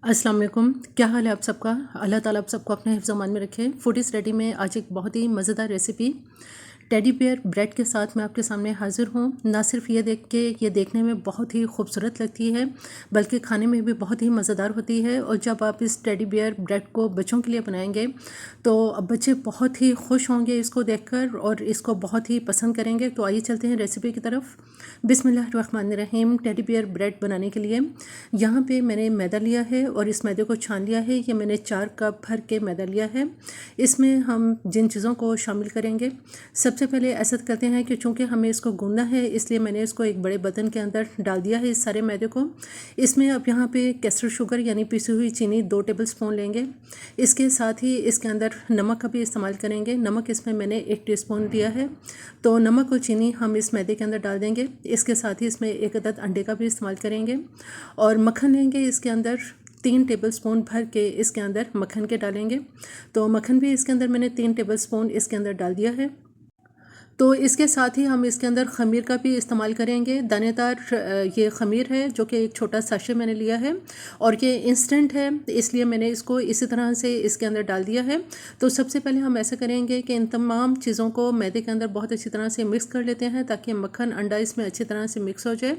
अस्सलाम वालेकुम। क्या हाल है आप सबका। अल्लाह ताला आप सबको अपने हिफ्ज़ अमान में रखे। फूड इज़ रेडी में आज एक बहुत ही मज़ेदार रेसिपी टेडी बियर ब्रेड के साथ मैं आपके सामने हाज़िर हूँ। ना सिर्फ ये देख के ये देखने में बहुत ही खूबसूरत लगती है बल्कि खाने में भी बहुत ही मज़ेदार होती है। और जब आप इस टेडी बियर ब्रेड को बच्चों के लिए बनाएंगे तो बच्चे बहुत ही खुश होंगे इसको देखकर और इसको बहुत ही पसंद करेंगे। तो आइए चलते हैं रेसिपी की तरफ। बिस्मिल्लाहिर्रहमानिर्रहीम। टेडी बियर ब्रेड बनाने के लिए यहाँ पे मैंने मैदा लिया है और इस मैदे को छान लिया है। ये मैंने 4 कप भर के मैदा लिया है। इसमें हम जिन चीज़ों को शामिल करेंगे, सबसे पहले ऐसा करते हैं कि चूँकि हमें इसको गूंदना है इसलिए मैंने इसको एक बड़े बर्तन के अंदर डाल दिया है इस सारे मैदे को। इसमें अब यहाँ पे कैस्टर शुगर यानी पिसी हुई चीनी 2 टेबल स्पून लेंगे। इसके साथ ही इसके अंदर नमक का भी इस्तेमाल करेंगे। नमक इसमें मैंने 1 टीस्पून दिया है। तो नमक और चीनी हम इस मैदे के अंदर डाल देंगे। इसके साथ ही इसमें 1 अदद अंडे का भी इस्तेमाल करेंगे और मक्खन लेंगे। इसके अंदर 3 टेबल स्पून भर के इसके अंदर मक्खन के डालेंगे। तो मक्खन भी इसके अंदर मैंने 3 टेबल स्पून इसके अंदर डाल दिया है। तो इसके साथ ही हम इसके अंदर ख़मीर का भी इस्तेमाल करेंगे। दानेदार ये ख़मीर है जो कि एक छोटा साशे मैंने लिया है और ये इंस्टेंट है इसलिए मैंने इसको इसी तरह से इसके अंदर डाल दिया है। तो सबसे पहले हम ऐसा करेंगे कि इन तमाम चीज़ों को मैदे के अंदर बहुत अच्छी तरह से मिक्स कर लेते हैं ताकि मक्खन अंडा इसमें अच्छी तरह से मिक्स हो जाए।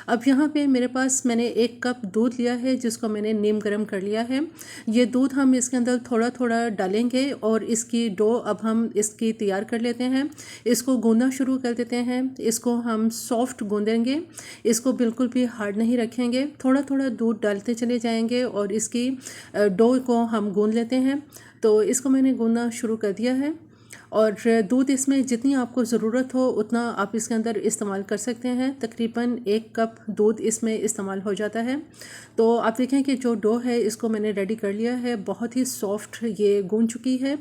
अब यहाँ पे मेरे पास मैंने 1 कप दूध लिया है जिसको मैंने नीम गर्म कर लिया है। ये दूध हम इसके अंदर थोड़ा थोड़ा डालेंगे और इसकी डो अब हम इसकी तैयार कर लेते हैं। इसको गूंदना शुरू कर देते हैं। इसको हम सॉफ्ट गूंदेंगे, इसको बिल्कुल भी हार्ड नहीं रखेंगे। थोड़ा थोड़ा दूध डालते चले जाएंगे और इसकी डो को हम गूंद लेते हैं। तो इसको मैंने गूंदना शुरू कर दिया है और दूध इसमें जितनी आपको ज़रूरत हो उतना आप इसके अंदर इस्तेमाल कर सकते हैं। तकरीबन 1 कप दूध इसमें इस्तेमाल हो जाता है। तो आप देखें कि जो डो है इसको मैंने रेडी कर लिया है। बहुत ही सॉफ्ट ये गूंद चुकी है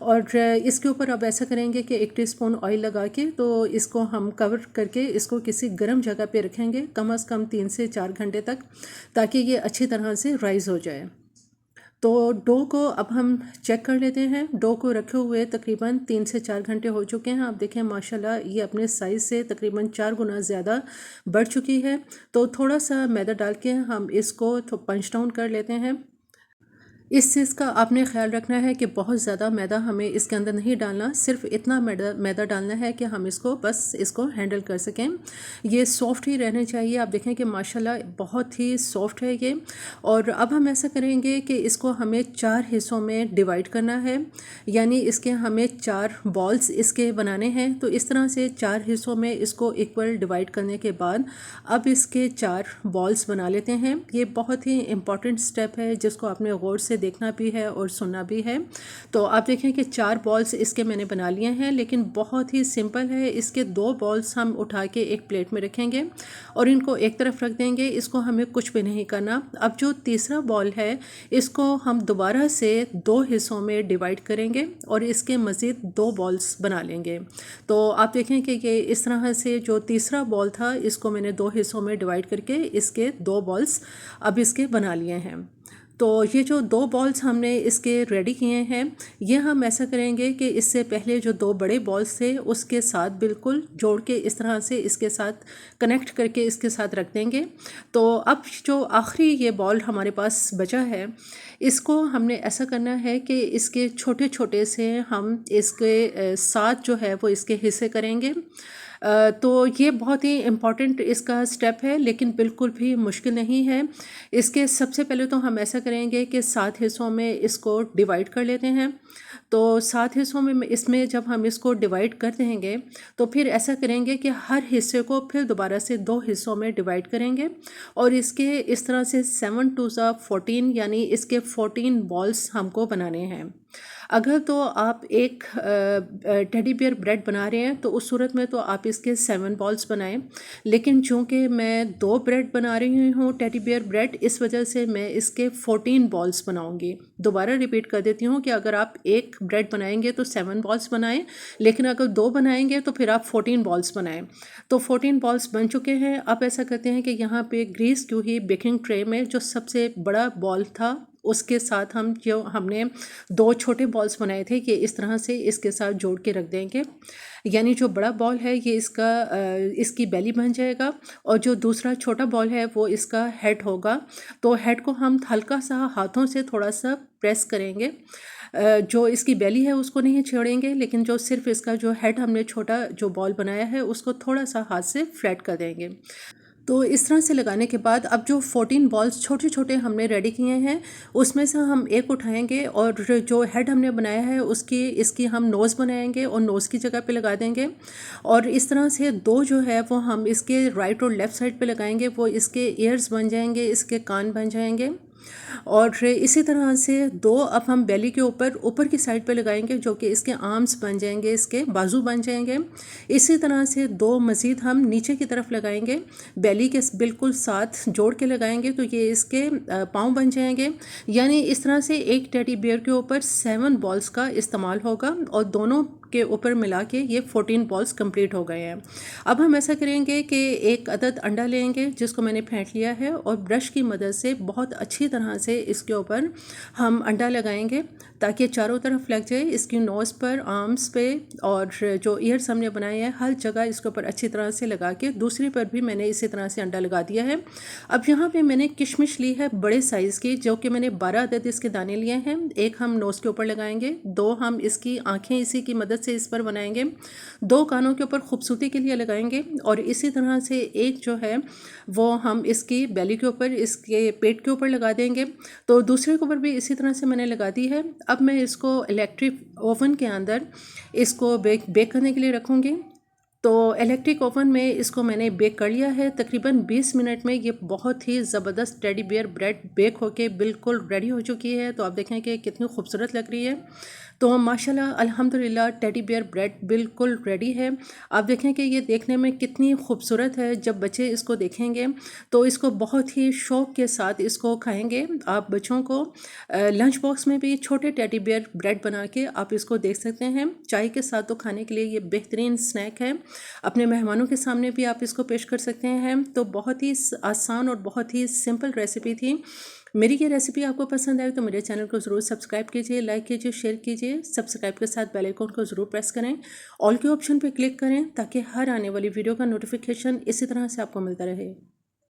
और इसके ऊपर अब ऐसा करेंगे कि 1 टीस्पून ऑयल लगा के तो इसको हम कवर करके इसको किसी गर्म जगह पे रखेंगे कम से कम 3 से 4 घंटे तक, ताकि ये अच्छी तरह से राइज़ हो जाए। तो डो को अब हम चेक कर लेते हैं। डो को रखे हुए तकरीबन 3 से 4 घंटे हो चुके हैं। आप देखें माशाल्लाह ये अपने साइज़ से तकरीबन 4 गुना ज़्यादा बढ़ चुकी है। तो थोड़ा सा मैदा डाल के हम इसको पंच डाउन कर लेते हैं। इस चीज़ का आपने ख्याल रखना है कि बहुत ज़्यादा मैदा हमें इसके अंदर नहीं डालना, सिर्फ इतना मैदा डालना है कि हम इसको बस इसको हैंडल कर सकें। ये सॉफ्ट ही रहने चाहिए। आप देखें कि माशाल्लाह बहुत ही सॉफ्ट है ये। और अब हम ऐसा करेंगे कि इसको हमें 4 हिस्सों में डिवाइड करना है, यानी इसके हमें 4 बॉल्स इसके बनाने हैं। तो इस तरह से 4 हिस्सों में इसको इक्वल डिवाइड करने के बाद अब इसके 4 बॉल्स बना लेते हैं। ये बहुत ही इम्पॉर्टेंट स्टेप है जिसको आपने गौर से देखना भी है और सुनना भी है। तो आप देखें कि 4 बॉल्स इसके मैंने बना लिए हैं, लेकिन बहुत ही सिंपल है। इसके 2 बॉल्स हम उठा के एक प्लेट में रखेंगे और इनको एक तरफ रख देंगे। इसको हमें कुछ भी नहीं करना। अब जो तीसरा बॉल है इसको हम दोबारा से 2 हिस्सों में डिवाइड करेंगे और इसके मज़ीद 2 बॉल्स बना लेंगे। तो आप देखें कि ये इस तरह से जो तीसरा बॉल था इसको मैंने 2 हिस्सों में डिवाइड करके इसके 2 बॉल्स अब इसके बना लिए हैं। तो ये जो 2 बॉल्स हमने इसके रेडी किए हैं, ये हम ऐसा करेंगे कि इससे पहले जो 2 बड़े बॉल्स थे उसके साथ बिल्कुल जोड़ के इस तरह से इसके साथ कनेक्ट करके इसके साथ रख देंगे। तो अब जो आखिरी ये बॉल हमारे पास बचा है इसको हमने ऐसा करना है कि इसके छोटे छोटे से हम इसके साथ जो है वो इसके हिस्से करेंगे। तो ये बहुत ही इम्पॉर्टेंट इसका स्टेप है, लेकिन बिल्कुल भी मुश्किल नहीं है। इसके सबसे पहले तो हम ऐसा करेंगे कि 7 हिस्सों में इसको डिवाइड कर लेते हैं। तो 7 हिस्सों में इसमें जब हम इसको डिवाइड कर देंगे तो फिर ऐसा करेंगे कि हर हिस्से को फिर दोबारा से 2 हिस्सों में डिवाइड करेंगे और इसके इस तरह से 7 2 14 यानी इसके 14 बॉल्स हमको बनाने हैं। अगर तो आप एक टेडी बियर ब्रेड बना रहे हैं तो उस सूरत में तो आप इसके 7 बॉल्स बनाएं, लेकिन चूंकि मैं 2 ब्रेड बना रही हूँ टेडी बियर ब्रेड, इस वजह से मैं इसके 14 बॉल्स बनाऊंगी। दोबारा रिपीट कर देती हूँ कि अगर आप एक ब्रेड बनाएंगे तो 7 बॉल्स बनाएं, लेकिन अगर 2 बनाएंगे तो फिर आप 14 बॉल्स बनाएं। तो 14 बॉल्स बन चुके हैं। अब ऐसा करते हैं कि यहाँ पे ग्रीस की हुई बेकिंग ट्रे में जो सबसे बड़ा बॉल था उसके साथ हम जो हमने 2 छोटे बॉल्स बनाए थे ये इस तरह से इसके साथ जोड़ के रख देंगे। यानी जो बड़ा बॉल है ये इसकी बेली बन जाएगा और जो दूसरा छोटा बॉल है वो इसका हेड होगा। तो हेड को हम हल्का सा हाथों से थोड़ा सा प्रेस करेंगे। जो इसकी बेली है उसको नहीं छेड़ेंगे, लेकिन जो सिर्फ इसका जो हेड हमने छोटा जो बॉल बनाया है उसको थोड़ा सा हाथ से फ्लैट कर देंगे। तो इस तरह से लगाने के बाद अब जो 14 बॉल्स छोटे छोटे हमने रेडी किए हैं उसमें से हम एक उठाएंगे और जो हेड हमने बनाया है इसकी हम नोज़ बनाएंगे और नोज़ की जगह पे लगा देंगे। और इस तरह से 2 जो है वो हम इसके राइट और लेफ़्ट साइड पे लगाएंगे, वो इसके ईयर्स बन जाएंगे, इसके कान बन जाएंगे। और इसी तरह से 2 अब हम बेली के ऊपर की साइड पे लगाएंगे जो कि इसके आर्म्स बन जाएंगे, इसके बाजू बन जाएंगे। इसी तरह से 2 मज़ीद हम नीचे की तरफ लगाएंगे, बेली के बिल्कुल साथ जोड़ के लगाएंगे तो ये इसके पाँव बन जाएंगे। यानी इस तरह से एक टेडी बियर के ऊपर 7 बॉल्स का इस्तेमाल होगा और दोनों के ऊपर मिला के ये 14 बॉल्स कंप्लीट हो गए हैं। अब हम ऐसा करेंगे कि एक अदद अंडा लेंगे जिसको मैंने फेंट लिया है और ब्रश की मदद से बहुत अच्छी तरह से इसके ऊपर हम अंडा लगाएंगे ताकि चारों तरफ लग जाए, इसकी नोज़ पर, आर्म्स पे और जो ईयर्स हमने बनाए हैं हर जगह इसके ऊपर अच्छी तरह से लगा के दूसरी पर भी मैंने इसी तरह से अंडा लगा दिया है। अब यहाँ पे मैंने किशमिश ली है बड़े साइज़ की, जो कि मैंने 12 अदद इसके दाने लिए हैं। एक हम नोज़ के ऊपर लगाएंगे, 2 हम इसकी आँखें इसी की मदद से इस पर बनाएंगे, 2 कानों के ऊपर खूबसूरती के लिए लगाएंगे और इसी तरह से एक जो है वो हम इसकी बेली के ऊपर, इसके पेट के ऊपर लगा देंगे। तो दूसरे के ऊपर भी इसी तरह से मैंने लगा दी है। अब मैं इसको इलेक्ट्रिक ओवन के अंदर इसको बेक करने के लिए रखूँगी। तो इलेक्ट्रिक ओवन में इसको मैंने बेक कर लिया है। तकरीबन 20 मिनट में ये बहुत ही ज़बरदस्त टेडी बियर ब्रेड बेक होके बिल्कुल रेडी हो चुकी है। तो आप देखें कि कितनी खूबसूरत लग रही है। तो माशाल्लाह अल्हम्दुलिल्लाह टेडी बियर ब्रेड बिल्कुल रेडी है। आप देखें कि ये देखने में कितनी खूबसूरत है। जब बच्चे इसको देखेंगे तो इसको बहुत ही शौक़ के साथ इसको खाएंगे। आप बच्चों को लंच बॉक्स में भी छोटे टेडी बियर ब्रेड बना के आप इसको देख सकते हैं। चाय के साथ तो खाने के लिए ये बेहतरीन स्नैक है। अपने मेहमानों के सामने भी आप इसको पेश कर सकते हैं। तो बहुत ही आसान और बहुत ही सिंपल रेसिपी थी। मेरी ये रेसिपी आपको पसंद आए तो मेरे चैनल को ज़रूर सब्सक्राइब कीजिए, लाइक कीजिए, शेयर कीजिए। सब्सक्राइब के साथ बेल आइकन को ज़रूर प्रेस करें, ऑल के ऑप्शन पे क्लिक करें ताकि हर आने वाली वीडियो का नोटिफिकेशन इसी तरह से आपको मिलता रहे।